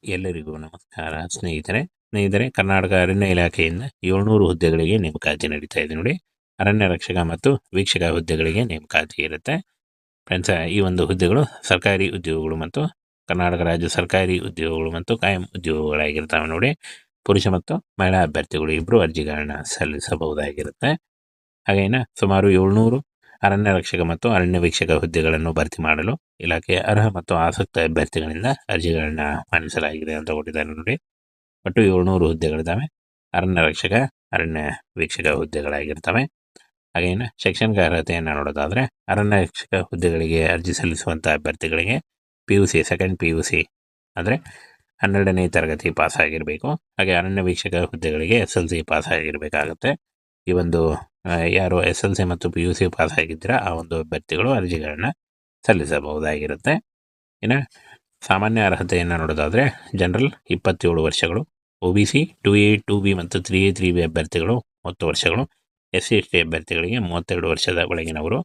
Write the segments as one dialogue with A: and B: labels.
A: ಎಲ್ಲರಿಗೂ ನಮಸ್ಕಾರ ಸ್ನೇಹಿತರೆ ಕರ್ನಾಟಕ ಅರಣ್ಯ ಇಲಾಖೆಯಿಂದ 700 ಹುದ್ದೆಗಳಿಗೆ ನೇಮಕಾತಿ ನಡೀತಾ ಇದೆ ನೋಡಿ. ಅರಣ್ಯ ರಕ್ಷಕ ಮತ್ತು ವೀಕ್ಷಕ ಹುದ್ದೆಗಳಿಗೆ ನೇಮಕಾತಿ ಇರುತ್ತೆ ಫ್ರೆಂಡ್ಸ್. ಈ ಒಂದು ಹುದ್ದೆಗಳು ಸರ್ಕಾರಿ ಉದ್ಯೋಗಗಳು ಮತ್ತು ಕರ್ನಾಟಕ ರಾಜ್ಯ ಸರ್ಕಾರಿ ಉದ್ಯೋಗಗಳು ಮತ್ತು ಕಾಯಂ ಉದ್ಯೋಗಗಳಾಗಿರ್ತವೆ ನೋಡಿ. ಪುರುಷ ಮತ್ತು ಮಹಿಳಾ ಅಭ್ಯರ್ಥಿಗಳು ಇಬ್ಬರು ಅರ್ಜಿಗಳನ್ನ ಸಲ್ಲಿಸಬಹುದಾಗಿರುತ್ತೆ. ಹಾಗೇನ ಸುಮಾರು 700 ಅರಣ್ಯ ರಕ್ಷಕ ಮತ್ತು ಅರಣ್ಯ ವೀಕ್ಷಕ ಹುದ್ದೆಗಳನ್ನು ಭರ್ತಿ ಮಾಡಲು ಇಲಾಖೆಯ ಅರ್ಹ ಮತ್ತು ಆಸಕ್ತ ಅಭ್ಯರ್ಥಿಗಳಿಂದ ಅರ್ಜಿಗಳನ್ನ ಆಹ್ವಾನಿಸಲಾಗಿದೆ ಅಂತ ಕೊಟ್ಟಿದ್ದಾರೆ ನೋಡಿ. ಒಟ್ಟು 700 ಹುದ್ದೆಗಳಿದ್ದಾವೆ. ಅರಣ್ಯ ರಕ್ಷಕ, ಅರಣ್ಯ ವೀಕ್ಷಕ ಹುದ್ದೆಗಳಾಗಿರ್ತವೆ. ಹಾಗೇನ ಶೈಕ್ಷಣಿಕ ಅರ್ಹತೆಯನ್ನು ನೋಡೋದಾದರೆ ಅರಣ್ಯ ರಕ್ಷಕ ಹುದ್ದೆಗಳಿಗೆ ಅರ್ಜಿ ಸಲ್ಲಿಸುವಂಥ ಅಭ್ಯರ್ಥಿಗಳಿಗೆ PUC ಸೆಕೆಂಡ್ PUC ಅಂದರೆ 12ನೇ ತರಗತಿ ಪಾಸ್ ಆಗಿರಬೇಕು. ಹಾಗೆ ಅರಣ್ಯ ವೀಕ್ಷಕ ಹುದ್ದೆಗಳಿಗೆ SLC ಪಾಸ್ ಆಗಿರಬೇಕಾಗುತ್ತೆ. ಈ ಒಂದು ಯಾರು SLC ಮತ್ತು PUC ಪಾಸ್ ಆಗಿದ್ದೀರಾ ಆ ಒಂದು ಅಭ್ಯರ್ಥಿಗಳು ಅರ್ಜಿಗಳನ್ನ ಸಲ್ಲಿಸಬಹುದಾಗಿರುತ್ತೆ. ಇನ್ನು ಸಾಮಾನ್ಯ ಅರ್ಹತೆಯನ್ನು ನೋಡೋದಾದರೆ ಜನರಲ್ 27 ವರ್ಷಗಳು, OBC 2A 2B ಮತ್ತು 3A 3B ಅಭ್ಯರ್ಥಿಗಳು 30 ವರ್ಷಗಳು, SC/ST ಅಭ್ಯರ್ಥಿಗಳಿಗೆ 32 ವರ್ಷದ ಒಳಗಿನವರು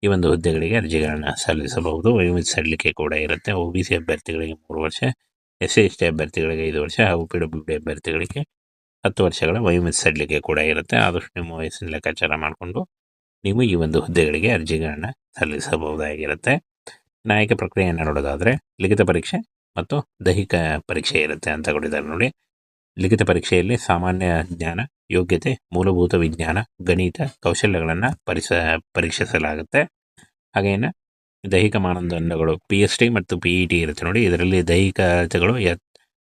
A: ಈ ಒಂದು ಹುದ್ದೆಗಳಿಗೆ ಅರ್ಜಿಗಳನ್ನ ಸಲ್ಲಿಸಬಹುದು. ವಯೋಮಿತಿ ಸಡಿಲಿಕೆ ಕೂಡ ಇರುತ್ತೆ. OBC ಅಭ್ಯರ್ಥಿಗಳಿಗೆ 3 ವರ್ಷ, SC/ST ಅಭ್ಯರ್ಥಿಗಳಿಗೆ 5 ವರ್ಷ ಹಾಗೂ PWD ಅಭ್ಯರ್ಥಿಗಳಿಗೆ 10 ವರ್ಷಗಳ ವಯೋಮಿತಿ ಸಡಿಲಿಕೆ ಕೂಡ ಇರುತ್ತೆ. ಆದಷ್ಟು ನಿಮ್ಮ ವಯಸ್ಸಿನ ಲೆಕ್ಕಾಚಾರ ಮಾಡಿಕೊಂಡು ನೀವು ಈ ಒಂದು ಹುದ್ದೆಗಳಿಗೆ ಅರ್ಜಿಗಳನ್ನ ಸಲ್ಲಿಸಬಹುದಾಗಿರುತ್ತೆ. ಆಯ್ಕೆ ಪ್ರಕ್ರಿಯೆಯನ್ನು ನೋಡೋದಾದರೆ ಲಿಖಿತ ಪರೀಕ್ಷೆ ಮತ್ತು ದೈಹಿಕ ಪರೀಕ್ಷೆ ಇರುತ್ತೆ ಅಂತ ಕೊಟ್ಟಿದ್ದಾರೆ ನೋಡಿ. ಲಿಖಿತ ಪರೀಕ್ಷೆಯಲ್ಲಿ ಸಾಮಾನ್ಯ ಜ್ಞಾನ, ಯೋಗ್ಯತೆ, ಮೂಲಭೂತ ವಿಜ್ಞಾನ, ಗಣಿತ, ಕೌಶಲ್ಯಗಳನ್ನು ಪರೀಕ್ಷಿಸಲಾಗುತ್ತೆ. ಹಾಗೇನ ದೈಹಿಕ ಮಾನದಂಡಗಳು PST ಮತ್ತು PET ಇರುತ್ತೆ ನೋಡಿ. ಇದರಲ್ಲಿ ದೈಹಿಕ ಅಳತೆಗಳು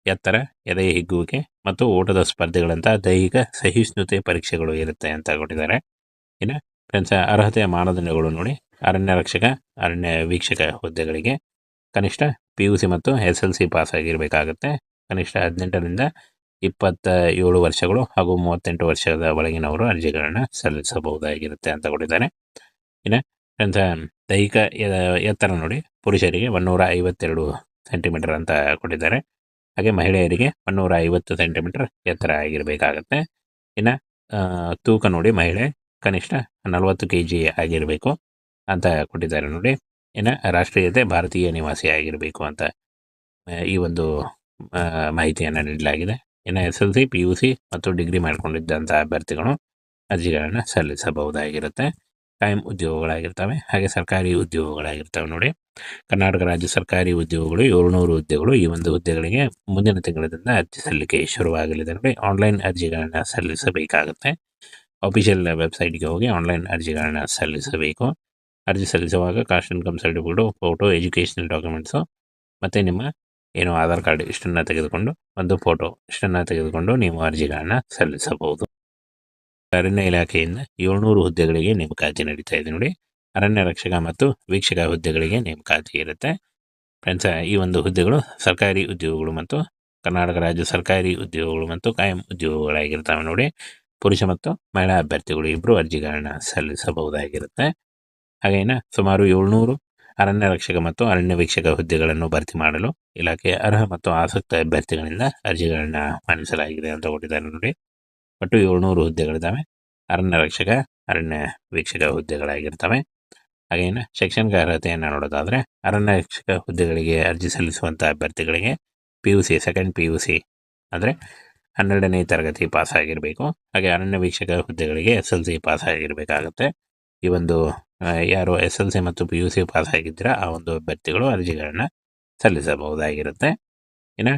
A: ಎತ್ತರ, ಎದೆ ಹಿಗ್ಗುವಿಕೆ ಮತ್ತು ಓಟದ ಸ್ಪರ್ಧೆಗಳಂಥ ದೈಹಿಕ ಸಹಿಷ್ಣುತೆ ಪರೀಕ್ಷೆಗಳು ಇರುತ್ತೆ ಅಂತ ಕೊಟ್ಟಿದ್ದಾರೆ. ಇನ್ನು ಫ್ರೆಂಡ್ಸ್, ಅರ್ಹತೆಯ ಮಾನದಂಡಗಳು ನೋಡಿ. ಅರಣ್ಯ ರಕ್ಷಕ, ಅರಣ್ಯ ವೀಕ್ಷಕ ಹುದ್ದೆಗಳಿಗೆ ಕನಿಷ್ಠ PUC ಮತ್ತು SLC ಪಾಸ್ ಆಗಿರಬೇಕಾಗುತ್ತೆ. ಕನಿಷ್ಠ 18ರಿಂದ 27 ವರ್ಷಗಳು ಹಾಗೂ 38 ವರ್ಷದ ಒಳಗಿನವರು ಅರ್ಜಿಗಳನ್ನ ಸಲ್ಲಿಸಬಹುದಾಗಿರುತ್ತೆ ಅಂತ ಕೊಟ್ಟಿದ್ದಾರೆ. ಇನ್ನು ಫ್ರೆಂಡ್ಸ್, ದೈಹಿಕ ಎತ್ತರ ನೋಡಿ. ಪುರುಷರಿಗೆ 152 ಸೆಂಟಿಮೀಟರ್ ಅಂತ ಕೊಟ್ಟಿದ್ದಾರೆ. ಹಾಗೆ ಮಹಿಳೆಯರಿಗೆ 150 ಸೆಂಟಿಮೀಟರ್ ಎತ್ತರ ಆಗಿರಬೇಕಾಗತ್ತೆ. ಇನ್ನು ತೂಕ ನೋಡಿ, ಮಹಿಳೆ ಕನಿಷ್ಠ 40 kg ಆಗಿರಬೇಕು ಅಂತ ಕೊಟ್ಟಿದ್ದಾರೆ ನೋಡಿ. ಇನ್ನು ರಾಷ್ಟ್ರೀಯತೆ ಭಾರತೀಯ ನಿವಾಸಿ ಆಗಿರಬೇಕು ಅಂತ ಈ ಒಂದು ಮಾಹಿತಿಯನ್ನು ನೀಡಲಾಗಿದೆ. ಇನ್ನು SLC, PUC ಮತ್ತು ಡಿಗ್ರಿ ಮಾಡಿಕೊಂಡಿದ್ದಂಥ ಅಭ್ಯರ್ಥಿಗಳು ಅರ್ಜಿಗಳನ್ನು ಸಲ್ಲಿಸಬಹುದಾಗಿರುತ್ತೆ. ಕಾಯಂ ಉದ್ಯೋಗಗಳಾಗಿರ್ತವೆ, ಹಾಗೆ ಸರ್ಕಾರಿ ಉದ್ಯೋಗಗಳಾಗಿರ್ತವೆ ನೋಡಿ. ಕರ್ನಾಟಕ ರಾಜ್ಯ ಸರ್ಕಾರಿ ಉದ್ಯೋಗಗಳು 700 ಹುದ್ದೆಗಳು. ಈ ಒಂದು ಹುದ್ದೆಗಳಿಗೆ ಮುಂದಿನ ತಿಂಗಳಿಂದ ಅರ್ಜಿ ಸಲ್ಲಿಕೆ ಶುರುವಾಗಲಿದೆ ನೋಡಿ. ಆನ್ಲೈನ್ ಅರ್ಜಿಗಳನ್ನ ಸಲ್ಲಿಸಬೇಕಾಗುತ್ತೆ. ಅಫಿಷಿಯಲ್ ವೆಬ್ಸೈಟ್ಗೆ ಹೋಗಿ ಆನ್ಲೈನ್ ಅರ್ಜಿಗಳನ್ನ ಸಲ್ಲಿಸಬೇಕು. ಅರ್ಜಿ ಸಲ್ಲಿಸುವಾಗ caste income certificate, photo, educational documents ಮತ್ತು ನಿಮ್ಮ ಏನು ಆಧಾರ್ ಕಾರ್ಡ್ ಇಷ್ಟನ್ನು ತೆಗೆದುಕೊಂಡು, ಒಂದು ಫೋಟೋ ಇಷ್ಟನ್ನು ತೆಗೆದುಕೊಂಡು ನೀವು ಅರ್ಜಿಗಳನ್ನ ಸಲ್ಲಿಸಬಹುದು. ಅರಣ್ಯ ಇಲಾಖೆಯಿಂದ 700 ಹುದ್ದೆಗಳಿಗೆ ನೇಮಕಾತಿ ನಡೀತಾ ಇದೆ ನೋಡಿ. ಅರಣ್ಯ ರಕ್ಷಕ ಮತ್ತು ವೀಕ್ಷಕ ಹುದ್ದೆಗಳಿಗೆ ನೇಮಕಾತಿ ಇರುತ್ತೆ ಫ್ರೆಂಡ್ಸ್. ಈ ಒಂದು ಹುದ್ದೆಗಳು ಸರ್ಕಾರಿ ಉದ್ಯೋಗಗಳು ಮತ್ತು ಕರ್ನಾಟಕ ರಾಜ್ಯ ಸರ್ಕಾರಿ ಉದ್ಯೋಗಗಳು ಮತ್ತು ಕಾಯಂ ಉದ್ಯೋಗಗಳಾಗಿರ್ತವೆ ನೋಡಿ. ಪುರುಷ ಮತ್ತು ಮಹಿಳಾ ಅಭ್ಯರ್ಥಿಗಳು ಇಬ್ಬರು ಅರ್ಜಿಗಳನ್ನ ಸಲ್ಲಿಸಬಹುದಾಗಿರುತ್ತೆ. ಹಾಗೇನ ಸುಮಾರು 700 ಅರಣ್ಯ ರಕ್ಷಕ ಮತ್ತು ಅರಣ್ಯ ವೀಕ್ಷಕ ಹುದ್ದೆಗಳನ್ನು ಭರ್ತಿ ಮಾಡಲು ಇಲಾಖೆಯ ಅರ್ಹ ಮತ್ತು ಆಸಕ್ತ ಅಭ್ಯರ್ಥಿಗಳಿಂದ ಅರ್ಜಿಗಳನ್ನ ಆಹ್ವಾನಿಸಲಾಗಿದೆ ಅಂತ ಕೊಟ್ಟಿದ್ದಾರೆ ನೋಡಿ. ಒಟ್ಟು 700 ಹುದ್ದೆಗಳಿದ್ದಾವೆ. ಅರಣ್ಯ ರಕ್ಷಕ, ಅರಣ್ಯ ವೀಕ್ಷಕ ಹುದ್ದೆಗಳಾಗಿರ್ತವೆ. ಹಾಗೇನ ಶೈಕ್ಷಣಿಕ ಅರ್ಹತೆಯನ್ನು ನೋಡೋದಾದರೆ ಅರಣ್ಯ ರಕ್ಷಕ ಹುದ್ದೆಗಳಿಗೆ ಅರ್ಜಿ ಸಲ್ಲಿಸುವಂಥ ಅಭ್ಯರ್ಥಿಗಳಿಗೆ PUC ಸೆಕೆಂಡ್ PUC ಅಂದರೆ 12ನೇ ತರಗತಿ ಪಾಸ್ ಆಗಿರಬೇಕು. ಹಾಗೆ ಅರಣ್ಯ ವೀಕ್ಷಕ ಹುದ್ದೆಗಳಿಗೆ SLC ಪಾಸ್ ಆಗಿರಬೇಕಾಗುತ್ತೆ. ಈ ಒಂದು ಯಾರು SLC ಮತ್ತು PUC ಪಾಸ್ ಆಗಿದ್ದೀರಾ ಆ ಒಂದು ಅಭ್ಯರ್ಥಿಗಳು ಅರ್ಜಿಗಳನ್ನ ಸಲ್ಲಿಸಬಹುದಾಗಿರುತ್ತೆ. ಇನ್ನು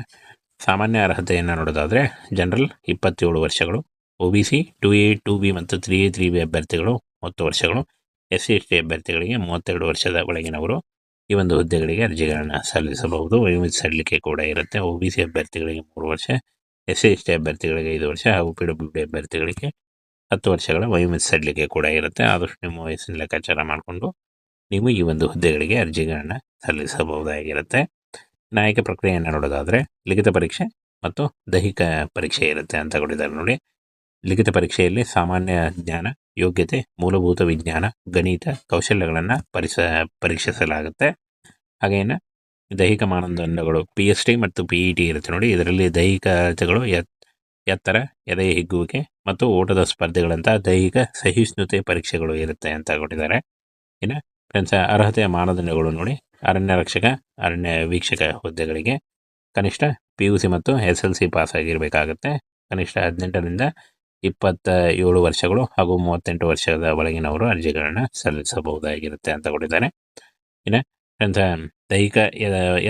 A: ಸಾಮಾನ್ಯ ಅರ್ಹತೆಯನ್ನು ನೋಡೋದಾದರೆ ಜನರಲ್ 27 ವರ್ಷಗಳು, OBC 2A 2B ಮತ್ತು 3A 3B ಅಭ್ಯರ್ಥಿಗಳು 30 ವರ್ಷಗಳು, SC/ST ಅಭ್ಯರ್ಥಿಗಳಿಗೆ 32 ವರ್ಷದ ಒಳಗಿನವರು ಈ ಒಂದು ಹುದ್ದೆಗಳಿಗೆ ಅರ್ಜಿಗಳನ್ನ ಸಲ್ಲಿಸಬಹುದು. ವಯೋಮಿತಿ ಸಡಿಲಿಕೆ ಕೂಡ ಇರುತ್ತೆ. OBC ಅಭ್ಯರ್ಥಿಗಳಿಗೆ 3 ವರ್ಷ, SC/ST ಅಭ್ಯರ್ಥಿಗಳಿಗೆ 5 ವರ್ಷ ಹಾಗೂ PWD ಅಭ್ಯರ್ಥಿಗಳಿಗೆ 10 ವರ್ಷಗಳ ವಯೋಮಿತಿ ಸಡಿಲಿಕೆ ಕೂಡ ಇರುತ್ತೆ. ಆದಷ್ಟು ನಿಮ್ಮ ವಯಸ್ಸಿನ ಲೆಕ್ಕಾಚಾರ ಮಾಡಿಕೊಂಡು ನೀವು ಈ ಒಂದು ಹುದ್ದೆಗಳಿಗೆ ಅರ್ಜಿಗಳನ್ನ ಸಲ್ಲಿಸಬಹುದಾಗಿರುತ್ತೆ. ಆಯ್ಕೆ ಪ್ರಕ್ರಿಯೆಯನ್ನು ನೋಡೋದಾದರೆ ಲಿಖಿತ ಪರೀಕ್ಷೆ ಮತ್ತು ದೈಹಿಕ ಪರೀಕ್ಷೆ ಇರುತ್ತೆ ಅಂತ ಕೊಟ್ಟಿದ್ದಾರೆ ನೋಡಿ. ಲಿಖಿತ ಪರೀಕ್ಷೆಯಲ್ಲಿ ಸಾಮಾನ್ಯ ಜ್ಞಾನ, ಯೋಗ್ಯತೆ, ಮೂಲಭೂತ ವಿಜ್ಞಾನ, ಗಣಿತ, ಕೌಶಲ್ಯಗಳನ್ನು ಪರೀಕ್ಷಿಸಲಾಗುತ್ತೆ. ಹಾಗೇನ ದೈಹಿಕ ಮಾನದಂಡಗಳು PST ಮತ್ತು PET ಇರುತ್ತೆ ನೋಡಿ. ಇದರಲ್ಲಿ ದೈಹಿಕ ಅಳತೆಗಳು ಎತ್ತರ, ಎದೆ ಹಿಗ್ಗುವಿಕೆ ಮತ್ತು ಓಟದ ಸ್ಪರ್ಧೆಗಳಂಥ ದೈಹಿಕ ಸಹಿಷ್ಣುತೆ ಪರೀಕ್ಷೆಗಳು ಇರುತ್ತೆ ಅಂತ ಕೊಟ್ಟಿದ್ದಾರೆ. ಇನ್ನು ಫ್ರೆಂಡ್ಸ್, ಅರ್ಹತೆಯ ಮಾನದಂಡಗಳು ನೋಡಿ. ಅರಣ್ಯ ರಕ್ಷಕ, ಅರಣ್ಯ ವೀಕ್ಷಕ ಹುದ್ದೆಗಳಿಗೆ ಕನಿಷ್ಠ PUC ಮತ್ತು SLC ಪಾಸ್ ಆಗಿರಬೇಕಾಗುತ್ತೆ. ಕನಿಷ್ಠ 18ರಿಂದ 27 ವರ್ಷಗಳು ಹಾಗೂ 38 ವರ್ಷದ ಒಳಗಿನವರು ಅರ್ಜಿಗಳನ್ನ ಸಲ್ಲಿಸಬಹುದಾಗಿರುತ್ತೆ ಅಂತ ಕೊಟ್ಟಿದ್ದಾರೆ. ಇನ್ನು ಫ್ರೆಂಡ್ಸ್, ದೈಹಿಕ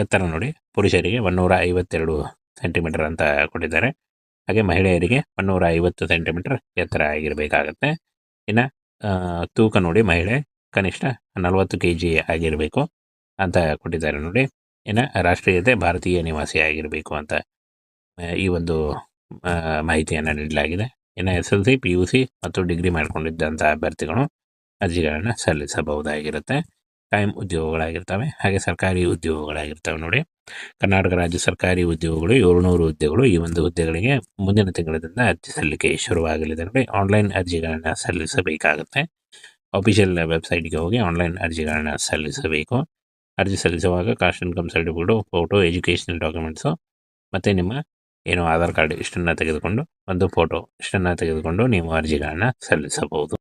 A: ಎತ್ತರ ನೋಡಿ, ಪುರುಷರಿಗೆ 152 ಸೆಂಟಿಮೀಟರ್ ಅಂತ ಕೊಟ್ಟಿದ್ದಾರೆ. ಹಾಗೆ ಮಹಿಳೆಯರಿಗೆ 150 ಸೆಂಟಿಮೀಟರ್ ಎತ್ತರ ಆಗಿರಬೇಕಾಗತ್ತೆ. ಇನ್ನು ತೂಕ ನೋಡಿ, ಮಹಿಳೆ ಕನಿಷ್ಠ 40 kg ಆಗಿರಬೇಕು ಅಂತ ಕೊಟ್ಟಿದ್ದಾರೆ ನೋಡಿ. ಇನ್ನು ರಾಷ್ಟ್ರೀಯತೆ ಭಾರತೀಯ ನಿವಾಸಿ ಆಗಿರಬೇಕು ಅಂತ ಈ ಒಂದು ಮಾಹಿತಿಯನ್ನು ನೀಡಲಾಗಿದೆ. ಇನ್ನು SLC, PUC ಮತ್ತು ಡಿಗ್ರಿ ಮಾಡಿಕೊಂಡಿದ್ದಂಥ ಅಭ್ಯರ್ಥಿಗಳು ಅರ್ಜಿಗಳನ್ನು ಸಲ್ಲಿಸಬಹುದಾಗಿರುತ್ತೆ. ಕಾಯಂ ಉದ್ಯೋಗಗಳಾಗಿರ್ತವೆ, ಹಾಗೆ ಸರ್ಕಾರಿ ಉದ್ಯೋಗಗಳಾಗಿರ್ತವೆ ನೋಡಿ. ಕರ್ನಾಟಕ ರಾಜ್ಯ ಸರ್ಕಾರಿ ಉದ್ಯೋಗಗಳು 700 ಹುದ್ದೆಗಳು. ಈ ಒಂದು ಹುದ್ದೆಗಳಿಗೆ ಮುಂದಿನ ತಿಂಗಳಿಂದ ಅರ್ಜಿ ಸಲ್ಲಿಕೆ ಶುರುವಾಗಲಿದೆ ನೋಡಿ. ಆನ್ಲೈನ್ ಅರ್ಜಿಗಳನ್ನು ಸಲ್ಲಿಸಬೇಕಾಗುತ್ತೆ. ಅಫಿಷಿಯಲ್ ವೆಬ್ಸೈಟ್ಗೆ ಹೋಗಿ ಆನ್ಲೈನ್ ಅರ್ಜಿಗಳನ್ನ ಸಲ್ಲಿಸಬೇಕು. ಅರ್ಜಿ ಸಲ್ಲಿಸುವಾಗ caste income certificate, photo, educational documents ಮತ್ತು ನಿಮ್ಮ ಆಧಾರ್ ಕಾರ್ಡ್ ಇಷ್ಟನ್ನು ತೆಗೆದುಕೊಂಡು, ಒಂದು ಫೋಟೋ ಇಷ್ಟನ್ನು ತೆಗೆದುಕೊಂಡು ನೀವು ಅರ್ಜಿಗಳನ್ನು ಸಲ್ಲಿಸಬಹುದು.